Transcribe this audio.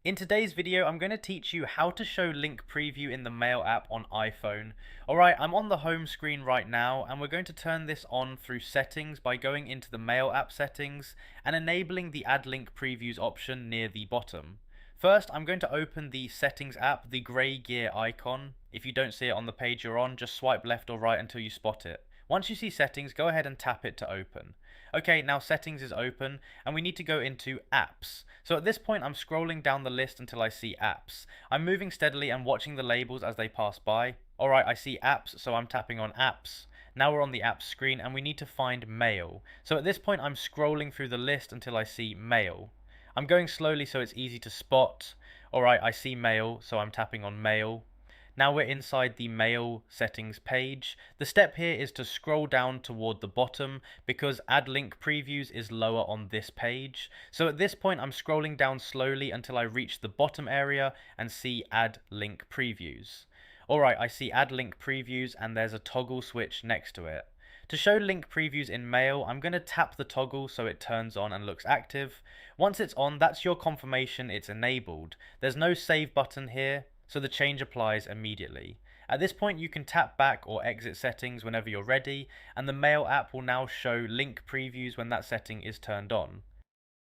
In today's video, I'm going to teach you how to show link preview in the Mail app on iPhone. Alright, I'm on the home screen right now, and we're going to turn this on through settings by going into the Mail app settings and enabling the add link previews option near the bottom. First, I'm going to open the settings app, the grey gear icon. If you don't see it on the page you're on, just swipe left or right until you spot it. Once you see settings, go ahead and tap it to open. Okay, now settings is open and we need to go into apps. So at this point I'm scrolling down the list until I see apps. I'm moving steadily and watching the labels as they pass by. Alright, I see apps, so I'm tapping on apps. Now we're on the apps screen and we need to find mail. So at this point I'm scrolling through the list until I see mail. I'm going slowly so it's easy to spot. Alright, I see mail, so I'm tapping on mail. Now we're inside the mail settings page. The step here is to scroll down toward the bottom because add link previews is lower on this page. So at this point I'm scrolling down slowly until I reach the bottom area and see add link previews. Alright, I see add link previews and there's a toggle switch next to it. To show link previews in Mail, I'm going to tap the toggle so it turns on and looks active. Once it's on, that's your confirmation it's enabled. There's no save button here, so the change applies immediately. At this point you can tap back or exit settings whenever you're ready, and the Mail app will now show link previews when that setting is turned on.